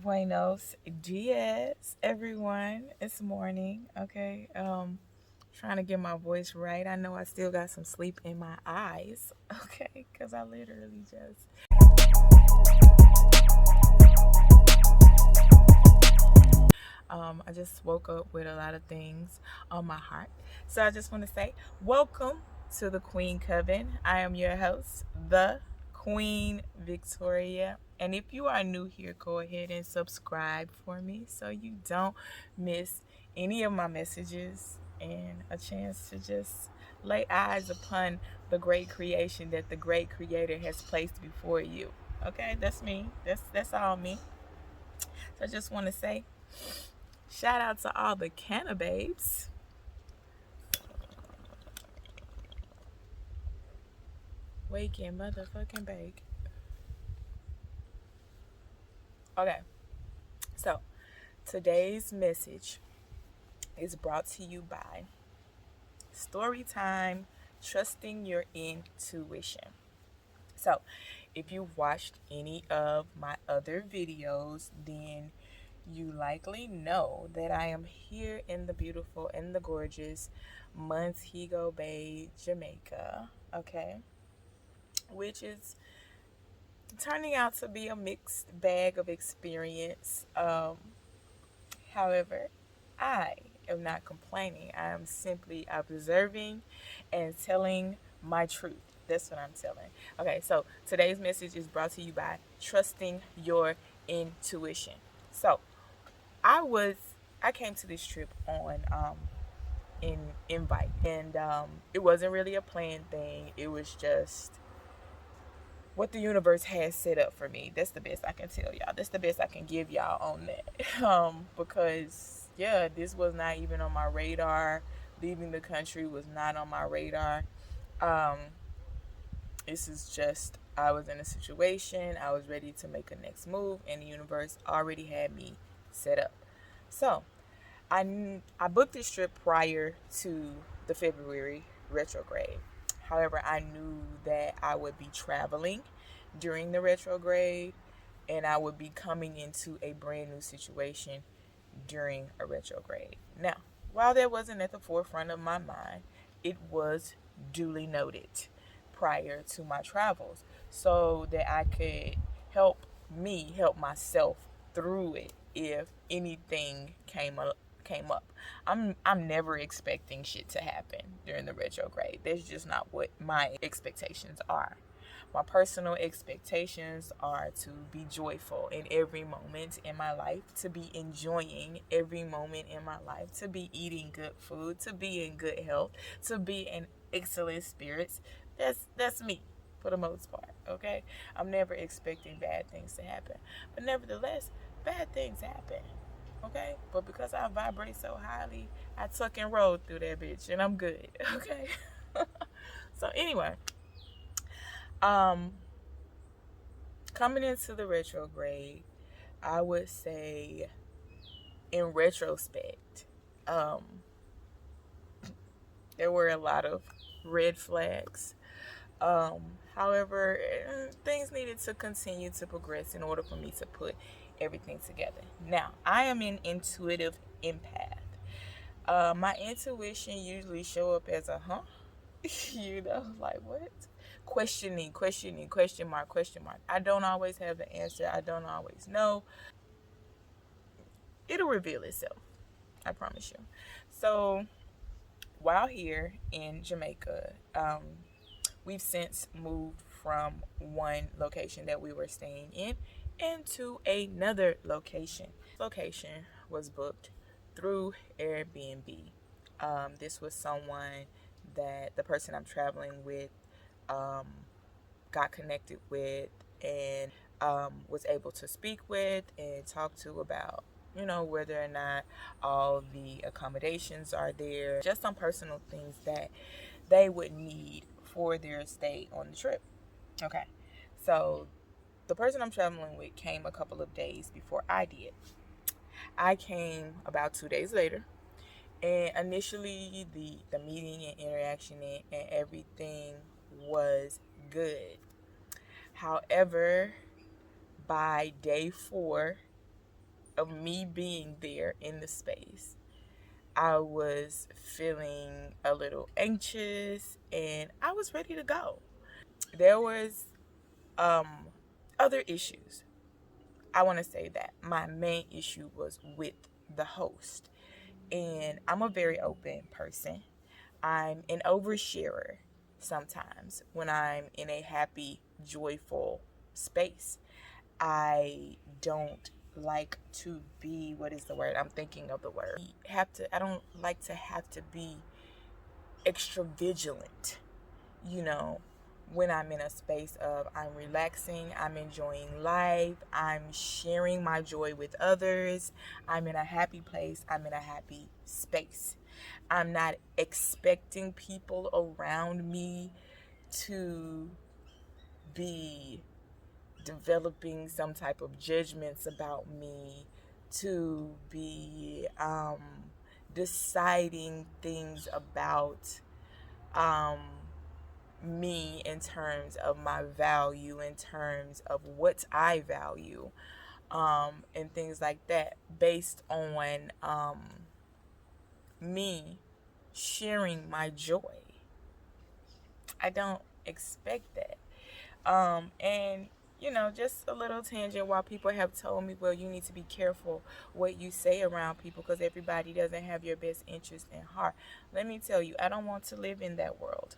Buenos dias, everyone. It's morning, okay? Trying to get my voice right. I know I still got some sleep in my eyes, okay? Because I literally just I just woke up with a lot of things on my heart. So I just want to say, welcome to the Queen Coven. I am your host, the Queen Victoria. And if you are new here, go ahead and subscribe for me so you don't miss any of my messages and a chance to just lay eyes upon the great creation that the great creator has placed before you. Okay, that's me. That's all me. So I just want to say shout out to all the canna babes. Wake and motherfucking bake. Okay, so today's message is brought to you by Story Time, Trusting Your Intuition. So, if you've watched any of my other videos, then you likely know that I am here in the beautiful and the gorgeous Montego Bay, Jamaica, okay? Which is turning out to be a mixed bag of experience. However, I am not complaining. I am simply observing and telling my truth. That's what I'm telling. Okay, so today's message is brought to you by Trusting Your Intuition. So I came to this trip on in invite, and it wasn't really a planned thing. It was just what the universe has set up for me. That's the best I can tell y'all. That's the best I can give y'all on that. Because yeah, this was not even on my radar. Leaving the country was not on my radar. Um, this is just I was in a situation. I was ready to make a next move, and the universe already had me set up. So I booked this trip prior to the February retrograde. However, I knew that I would be traveling during the retrograde and I would be coming into a brand new situation during a retrograde. Now, while that wasn't at the forefront of my mind, it was duly noted prior to my travels so that I could help myself through it if anything came up. I'm never expecting shit to happen during the retrograde. That's just not what my expectations are. My personal expectations are to be joyful in every moment in my life, to be enjoying every moment in my life, to be eating good food, to be in good health, to be in excellent spirits. That's me for the most part, okay? I'm never expecting bad things to happen. But nevertheless, bad things happen. Okay? But because I vibrate so highly, I tuck and roll through that bitch and I'm good. Okay? So anyway, um coming into the retrograde, I would say in retrospect, um there were a lot of red flags. However, things needed to continue to progress in order for me to put everything together. Now, I am an intuitive empath. My intuition usually show up as a like what? Questioning, question mark, question mark. I don't always have the answer. I don't always know. It'll reveal itself. I promise you. So while here in Jamaica, we've since moved from one location that we were staying in into another location. Location was booked through Airbnb. This was someone that the person I'm traveling with um, got connected with and was able to speak with and talk to about whether or not all the accommodations are there, just some personal things that they would need for their stay on the trip. Okay, so the person I'm traveling with came a couple of days before I did. I came about 2 days later, and initially the meeting and interaction and everything was good. However, by day 4, of me being there in the space, I was feeling a little anxious and I was ready to go. There was um, other issues. I want to say that my main issue was with the host. And I'm a very open person. I'm an oversharer sometimes when I'm in a happy, joyful space. I don't like to be, what is the word? I'm thinking of the word. I don't like to have to be extra vigilant, you know, when I'm in a space of I'm relaxing, I'm enjoying life, I'm sharing my joy with others, I'm in a happy place, I'm in a happy space. I'm not expecting people around me to be developing some type of judgments about me, to be deciding things about um, me in terms of my value, in terms of what I value, and things like that, based on me sharing my joy. I don't expect that. And just a little tangent, while people have told me, well, you need to be careful what you say around people because everybody doesn't have your best interest in heart. Let me tell you, I don't want to live in that world.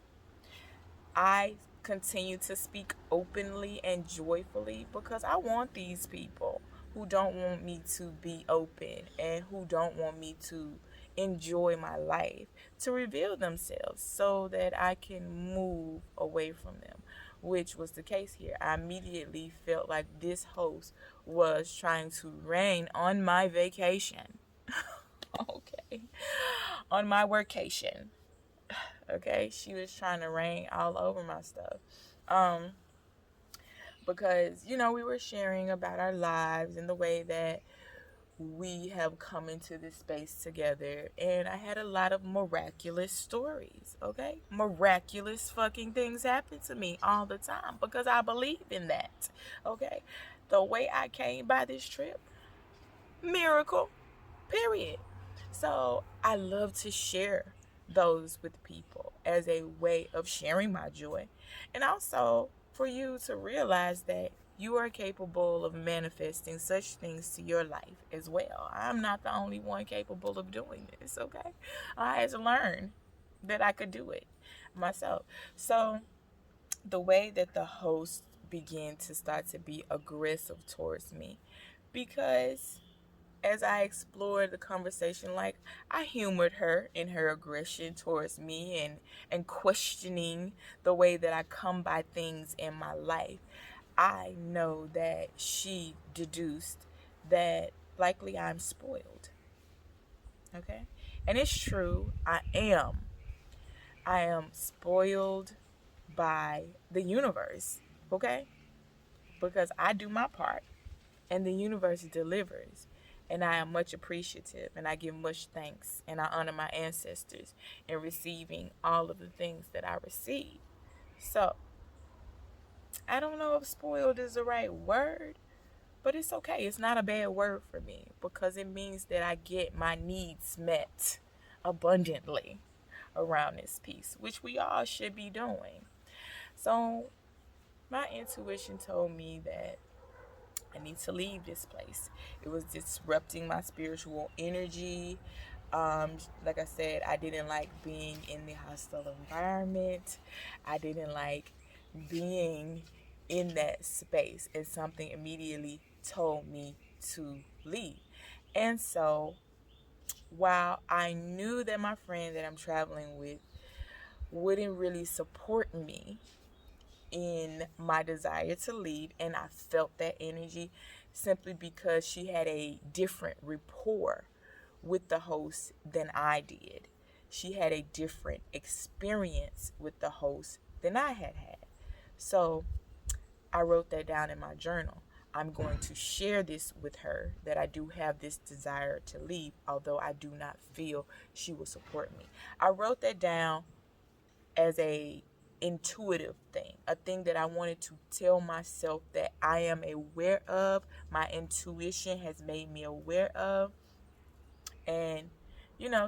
I continue to speak openly and joyfully because I want these people who don't want me to be open and who don't want me to enjoy my life to reveal themselves so that I can move away from them, which was the case here. I immediately felt like this host was trying to rain on my vacation. Okay. On my workation. Okay, she was trying to rain all over my stuff. Um, because, we were sharing about our lives and the way that we have come into this space together. And I had a lot of miraculous stories, okay? Miraculous fucking things happen to me all the time because I believe in that, okay? The way I came by this trip, miracle, period. So I love to share those with people as a way of sharing my joy. And also for you to realize that you are capable of manifesting such things to your life as well. I'm not the only one capable of doing this, okay? I had to learn that I could do it myself. So the way that the host began to start to be aggressive towards me, because as I explored the conversation, like I humored her in her aggression towards me and questioning the way that I come by things in my life. I know that she deduced that likely I'm spoiled. Okay? And it's true, I am. I am spoiled by the universe. Okay? Because I do my part and the universe delivers. And I am much appreciative and I give much thanks and I honor my ancestors in receiving all of the things that I receive. So, I don't know if spoiled is the right word, but it's okay. It's not a bad word for me because it means that I get my needs met abundantly around this piece, which we all should be doing. So, my intuition told me that I need to leave this place. It was disrupting my spiritual energy. Like I said, I didn't like being in the hostile environment. I didn't like being in that space. And something immediately told me to leave. And so, while I knew that my friend that I'm traveling with wouldn't really support me in my desire to leave, and I felt that energy simply because she had a different rapport with the host than I did. She had a different experience with the host than I had had. So I wrote that down in my journal. I'm going to share this with her that I do have this desire to leave, although I do not feel she will support me. I wrote that down as a intuitive thing, a thing that I wanted to tell myself that I am aware of, my intuition has made me aware of, and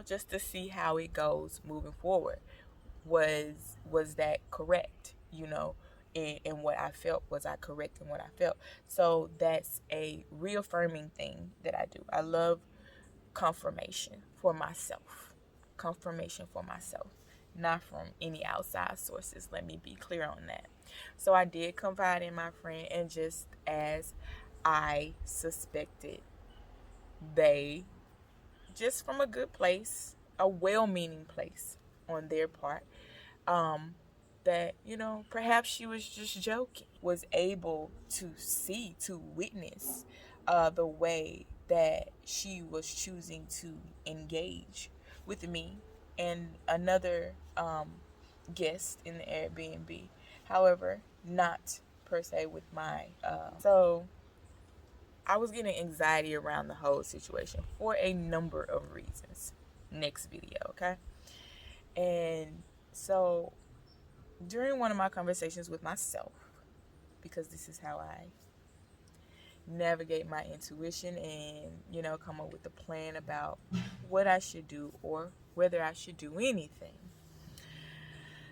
just to see how it goes moving forward. Was that correct? In what I felt, was I correct in what I felt? So that's a reaffirming thing that I do. I love confirmation for myself. Confirmation for myself, not from any outside sources. Let me be clear on that. So I did confide in my friend, and just as I suspected, they, just from a good place, a well-meaning place on their part, that perhaps she was just joking, was able to see, to witness the way that she was choosing to engage with me and another guest in the Airbnb. However, not per se with my so I was getting anxiety around the whole situation for a number of reasons. Next video, okay? And so during one of my conversations with myself, because this is how I navigate my intuition and, come up with a plan about what I should do or whether I should do anything.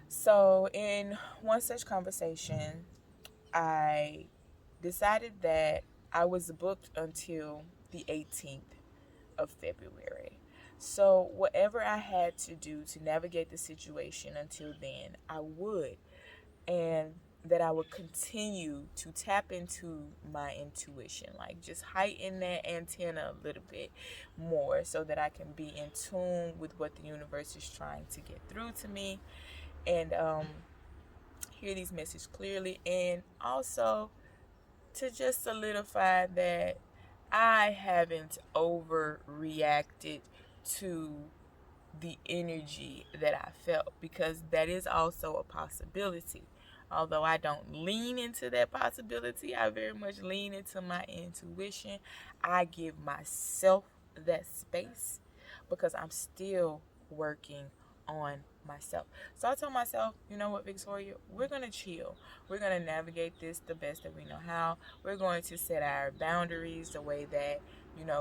So in one such conversation, I decided that I was booked until the 18th of February. So whatever I had to do to navigate the situation until then, I would. And that I would continue to tap into my intuition, like just heighten that antenna a little bit more so that I can be in tune with what the universe is trying to get through to me, and hear these messages clearly, and also to just solidify that I haven't overreacted to the energy that I felt, because that is also a possibility. Although I don't lean into that possibility, I very much lean into my intuition. I give myself that space because I'm still working on myself. So I told myself, you know what, Victoria, we're going to chill. We're going to navigate this the best that we know how. We're going to set our boundaries the way that,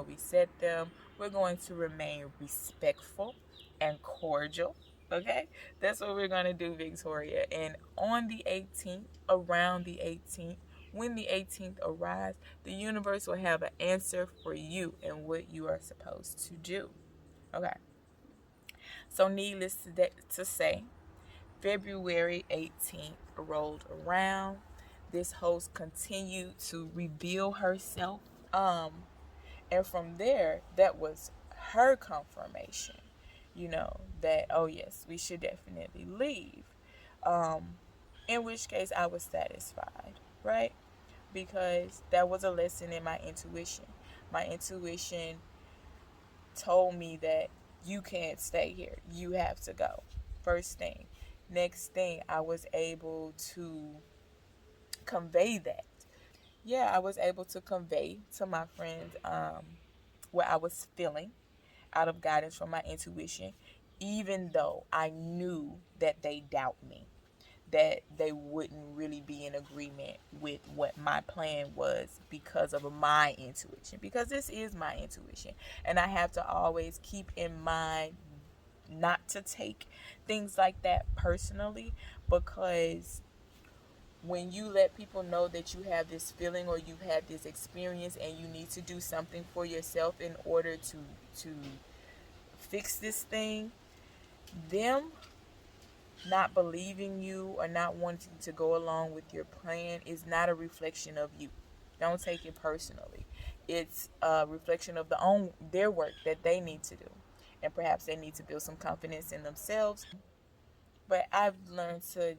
we set them. We're going to remain respectful and cordial. Okay, that's what we're gonna do, Victoria. And on the 18th, around the 18th, when the 18th arrives, the universe will have an answer for you and what you are supposed to do. Okay, so needless to say, February 18th rolled around. This host continued to reveal herself, and from there, that was her confirmation, that, oh yes, we should definitely leave. In which case I was satisfied, right? Because that was a lesson in my intuition. My intuition told me that you can't stay here. You have to go. First thing. Next thing, I was able to convey that. Yeah, I was able to convey to my friends what I was feeling out of guidance from my intuition, even though I knew that they doubt me, that they wouldn't really be in agreement with what my plan was because of my intuition, because this is my intuition. And I have to always keep in mind not to take things like that personally, because when you let people know that you have this feeling or you've had this experience and you need to do something for yourself in order to fix this thing, them not believing you or not wanting to go along with your plan is not a reflection of you. Don't take it personally. It's a reflection of their work that they need to do, and perhaps they need to build some confidence in themselves. But I've learned to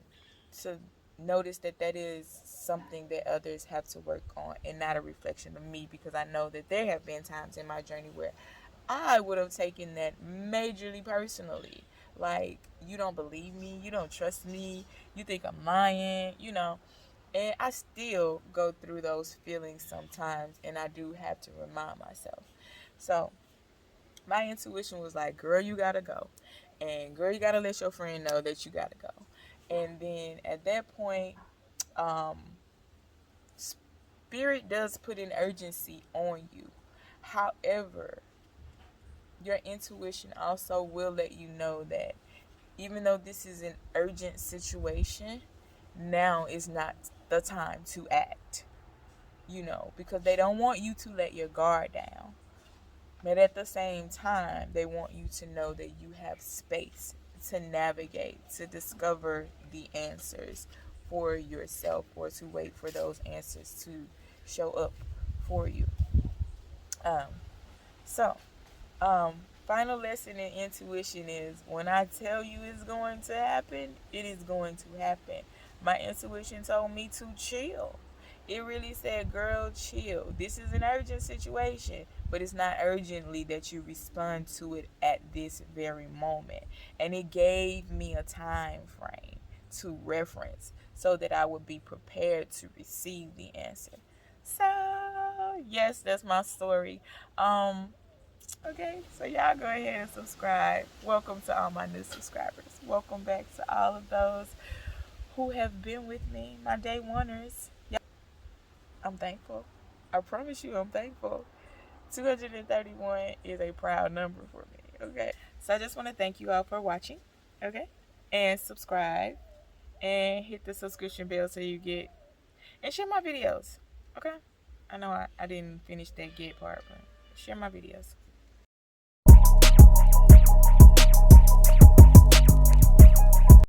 notice that is something that others have to work on and not a reflection of me, because I know that there have been times in my journey where I would have taken that majorly personally. Like, you don't believe me, you don't trust me, you think I'm lying, And I still go through those feelings sometimes, and I do have to remind myself. So my intuition was like, girl, you gotta go. And girl, you gotta let your friend know that you gotta go. And then at that point, um, spirit does put an urgency on you. However, your intuition also will let you know that even though this is an urgent situation, now is not the time to act, because they don't want you to let your guard down. But at the same time, they want you to know that you have space to navigate, to discover the answers for yourself, or to wait for those answers to show up for you. Um, so, um, Final lesson in intuition is when I tell you it's going to happen, it is going to happen. My intuition told me to chill. It really said, girl, chill. This is an urgent situation, but it's not urgently that you respond to it at this very moment. And it gave me a time frame to reference so that I would be prepared to receive the answer. So, yes, that's my story. Okay, so y'all go ahead and subscribe. Welcome to all my new subscribers. Welcome back to all of those who have been with me, my day oneers. I'm thankful. I promise you, I'm thankful. 231 is a proud number for me. Okay, so I just want to thank you all for watching. Okay, and subscribe and hit the subscription bell so you get and share my videos. Okay, I know I didn't finish that get part, but share my videos.